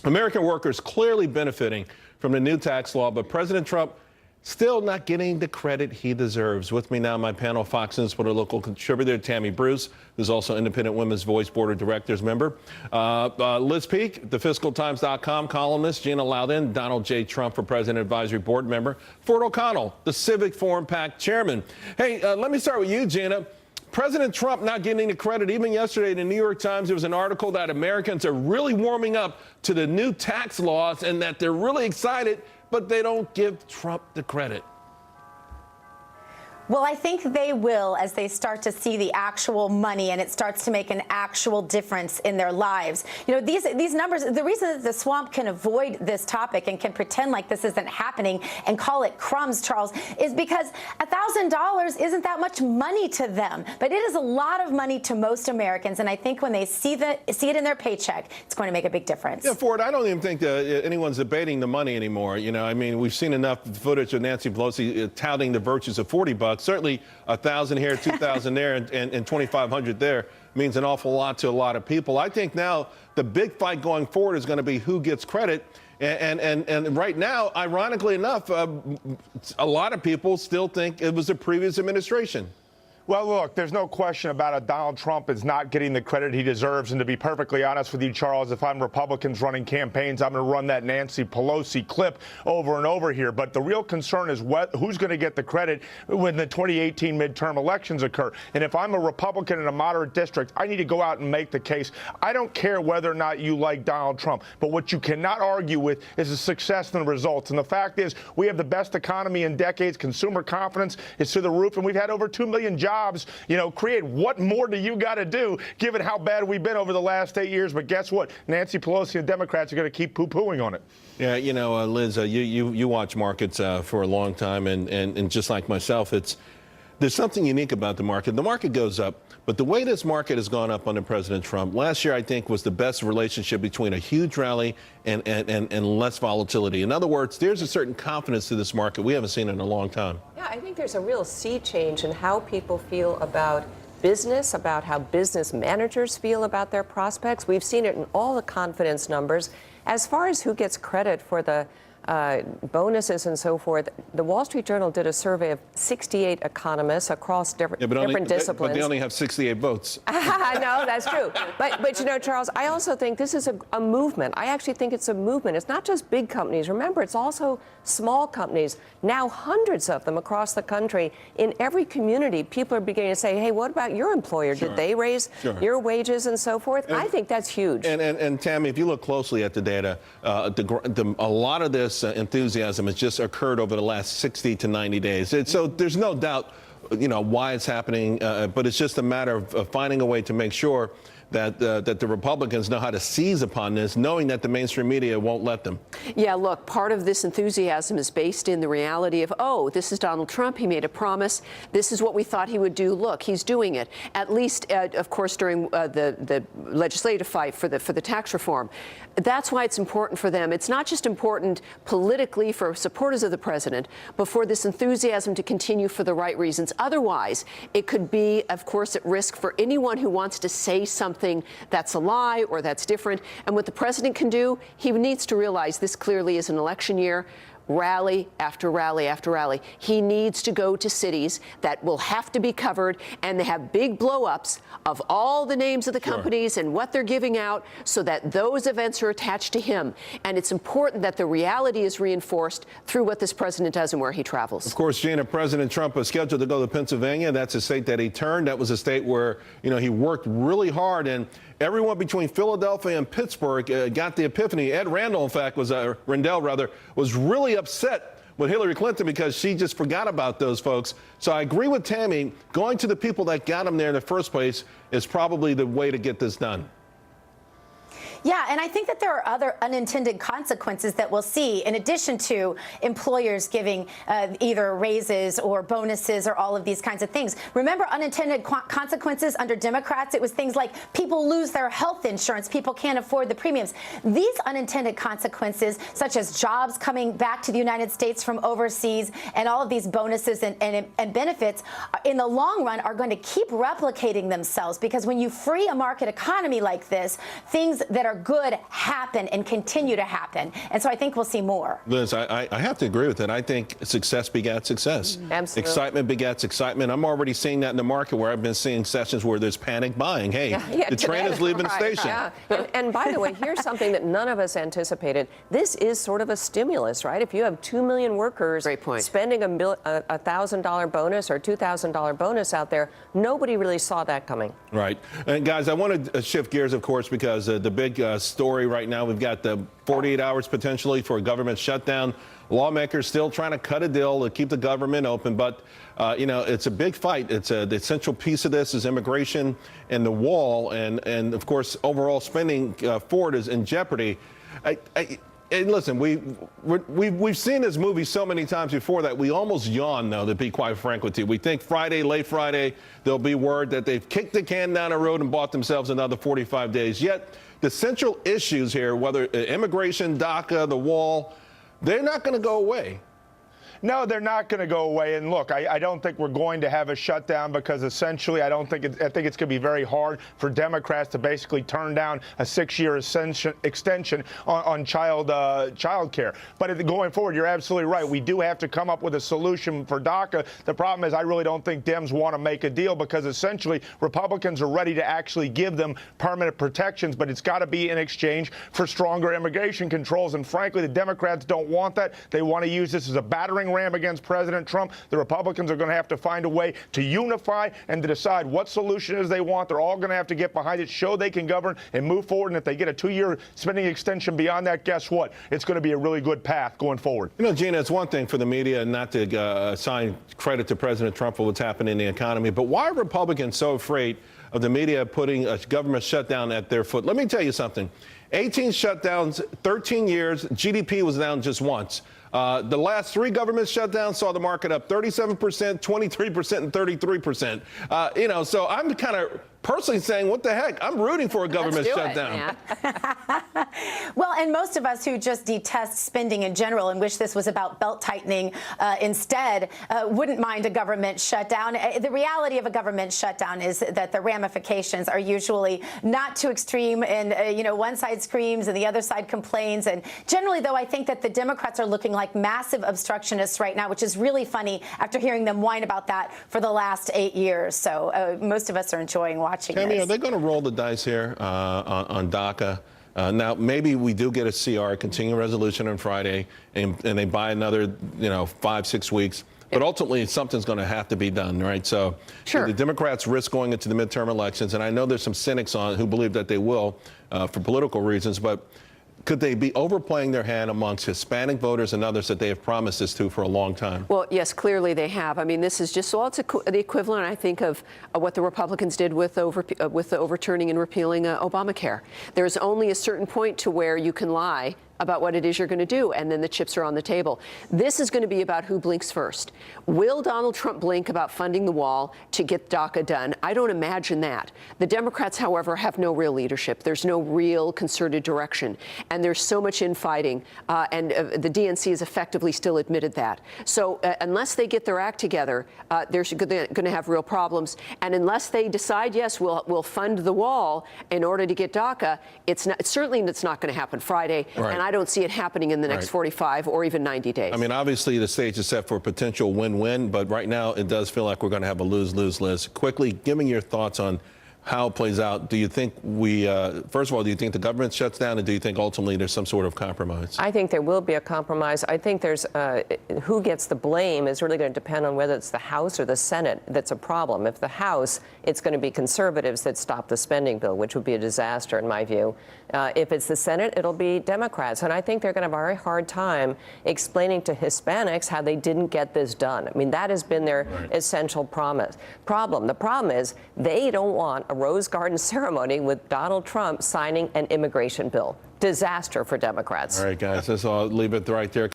American workers clearly benefiting from the new tax law, but President Trump still not getting the credit he deserves. With me now, my panel, Fox News political contributor Tammy Bruce, who's also Independent Women's Voice Board of Directors member. Liz Peek, the FiscalTimes.com columnist. Gina Loudon, Donald J. Trump for President Advisory Board member. Ford O'Connell, the Civic Forum PAC chairman. Hey, let me start with you, Gina. President Trump not getting the credit. Even yesterday in the New York Times, there was an article that Americans are really warming up to the new tax laws and that they're really excited, but they don't give Trump the credit. Well, I think they will as they start to see the actual money and it starts to make an actual difference in their lives. You know, these numbers, the reason that the swamp can avoid this topic and can pretend like this isn't happening and call it crumbs, Charles, is because $1,000 isn't that much money to them. But it is a lot of money to most Americans. And I think when they see it in their paycheck, it's going to make a big difference. Yeah, Ford, I don't even think anyone's debating the money anymore. You know, I mean, we've seen enough footage of Nancy Pelosi touting the virtues of $40. Certainly 1,000 here, 2,000 there, and 2,500 there means an awful lot to a lot of people. I think now the big fight going forward is going to be who gets credit. And right now, ironically enough, a lot of people still think it was the previous administration. Well, look, there's no question about it. Donald Trump is not getting the credit he deserves. And to be perfectly honest with you, Charles, if I'm Republicans running campaigns, I'm going to run that Nancy Pelosi clip over and over here. But the real concern is who's going to get the credit when the 2018 midterm elections occur. And if I'm a Republican in a moderate district, I need to go out and make the case. I don't care whether or not you like Donald Trump. But what you cannot argue with is the success and the results. And the fact is we have the best economy in decades. Consumer confidence is through the roof. And we've had over 2 million jobs, you know, create. What more do you got to do, given how bad we've been over the last 8 years? But guess what? Nancy Pelosi and Democrats are going to keep poo-pooing on it. Yeah, you know, Liz, you watch markets for a long time, and just like myself, there's something unique about the market. The market goes up, but the way this market has gone up under President Trump, last year I think was the best relationship between a huge rally and less volatility. In other words, there's a certain confidence to this market we haven't seen in a long time. Yeah, I think there's a real sea change in how people feel about business, about how business managers feel about their prospects. We've seen it in all the confidence numbers. As far as who gets credit for the bonuses and so forth, the Wall Street Journal did a survey of 68 economists across different disciplines. But they only have 68 votes. No, that's true. But you know, Charles, I also think this is a movement. I actually think it's a movement. It's not just big companies. Remember, it's also small companies. Now hundreds of them across the country. In every community, people are beginning to say, hey, what about your employer? Sure. Did they raise your wages and so forth? And, I think that's huge. And Tammy, if you look closely at the data, a lot of this enthusiasm has just occurred over the last 60 to 90 days. So there's no doubt, you know, why it's happening, but it's just a matter of finding a way to make sure that the Republicans know how to seize upon this, knowing that the mainstream media won't let them. Yeah, look, part of this enthusiasm is based in the reality of, oh, this is Donald Trump. He made a promise. This is what we thought he would do. Look, he's doing it. At least, of course, during the legislative fight for the tax reform. That's why it's important for them. It's not just important politically for supporters of the president, but for this enthusiasm to continue for the right reasons. Otherwise, it could be, of course, at risk for anyone who wants to say something that's a lie or that's different. And what the president can do, he needs to realize this clearly is an election year. Rally after rally after rally. He needs to go to cities that will have to be covered, and they have big blow-ups of all the names of the companies and what they're giving out so that those events are attached to him. And it's important that the reality is reinforced through what this president does and where he travels. Of course, Gina, President Trump was scheduled to go to Pennsylvania. That's a state that he turned. That was a state where, you know, he worked really hard, and everyone between Philadelphia and Pittsburgh got the epiphany. Ed Randall, in fact, Rendell was really upset with Hillary Clinton because she just forgot about those folks. So I agree with Tammy. Going to the people that got him there in the first place is probably the way to get this done. Yeah, and I think that there are other unintended consequences that we'll see in addition to employers giving either raises or bonuses or all of these kinds of things. Remember unintended consequences under Democrats? It was things like people lose their health insurance, people can't afford the premiums. These unintended consequences, such as jobs coming back to the United States from overseas and all of these bonuses and benefits, in the long run are going to keep replicating themselves, because when you free a market economy like this, things that are good happen and continue to happen. And so I think we'll see more. Liz, I have to agree with it. I think success begats success. Absolutely. Excitement begats excitement. I'm already seeing that in the market where I've been seeing sessions where there's panic buying. Hey, the train is leaving the station. Yeah. And by the way, here's something that none of us anticipated. This is sort of a stimulus, right? If you have 2 million workers spending a $1,000 bonus or $2,000 bonus out there, nobody really saw that coming. Right. And guys, I want to shift gears, of course, because the big story right now, we've got the 48 hours potentially for a government shutdown. Lawmakers still trying to cut a deal to keep the government open, but you know, it's a big fight. It's the essential piece of this is immigration and the wall, and of course, overall spending for it is in jeopardy. And listen, we've seen this movie so many times before that we almost yawn, though, to be quite frank with you. We think Friday, late Friday, there'll be word that they've kicked the can down the road and bought themselves another 45 days. Yet the central issues here, whether immigration, DACA, the wall, they're not going to go away. No, they're not going to go away. And look, I don't think we're going to have a shutdown because essentially I think it's going to be very hard for Democrats to basically turn down a 6-year extension on child care. But going forward, you're absolutely right. We do have to come up with a solution for DACA. The problem is I really don't think Dems want to make a deal because essentially Republicans are ready to actually give them permanent protections, but it's got to be in exchange for stronger immigration controls. And frankly, the Democrats don't want that. They want to use this as a battering ram against President Trump. The Republicans are going to have to find a way to unify and to decide what solution is they want. They're all going to have to get behind it, show they can govern and move forward. And if they get a 2-year spending extension beyond that, guess what? It's going to be a really good path going forward. You know, Gina, it's one thing for the media not to assign credit to President Trump for what's happening in the economy, but why are Republicans so afraid of the media putting a government shutdown at their foot? Let me tell you something. 18 shutdowns, 13 years, GDP was down just once. The last 3 government shutdowns saw the market up 37%, 23%, and 33%. You know, so I'm kind of personally saying, what the heck? I'm rooting for a government shutdown. Well, and most of us who just detest spending in general and wish this was about belt tightening instead wouldn't mind a government shutdown. The reality of a government shutdown is that the ramifications are usually not too extreme, and you know, one side screams and the other side complains. And generally, though, I think that the Democrats are looking like massive obstructionists right now, which is really funny after hearing them whine about that for the last 8 years. So most of us are enjoying watching Tammy, this. are they going to roll the dice here on DACA? Now, maybe we do get a CR, continuing resolution on Friday, and they buy another, you know, 5-6 weeks. But ultimately, something's going to have to be done, right? So the Democrats risk going into the midterm elections, and I know there's some cynics who believe that they will for political reasons, but could they be overplaying their hand amongst Hispanic voters and others that they have promised this to for a long time? Well, yes, clearly they have. I mean, this is just, well, it's the equivalent, I think, of what the Republicans did with the overturning and repealing Obamacare. There's only a certain point to where you can lie about what it is you're going to do, and then the chips are on the table. This is going to be about who blinks first. Will Donald Trump blink about funding the wall to get DACA done? I don't imagine that. The Democrats, however, have no real leadership. There's no real concerted direction, and there's so much infighting, and the DNC has effectively still admitted that. So unless they get their act together, they're going to have real problems, and unless they decide, yes, we'll fund the wall in order to get DACA, it's certainly not going to happen Friday, and I don't see it happening in the next 45 or even 90 days. I mean, obviously, the stage is set for a potential win-win, but right now it does feel like we're going to have a lose-lose list. Quickly, give me your thoughts on how it plays out. Do you think first of all, do you think the government shuts down, and do you think ultimately there's some sort of compromise? I think there will be a compromise. I think there's who gets the blame is really going to depend on whether it's the House or the Senate that's a problem. If the House, it's going to be conservatives that stop the spending bill, which would be a disaster in my view. If it's the Senate, it'll be Democrats. And I think they're going to have a very hard time explaining to Hispanics how they didn't get this done. I mean, that has been their essential problem. The problem is they don't want a Rose Garden ceremony with Donald Trump signing an immigration bill. Disaster for Democrats. All right, guys, I'll leave it right there.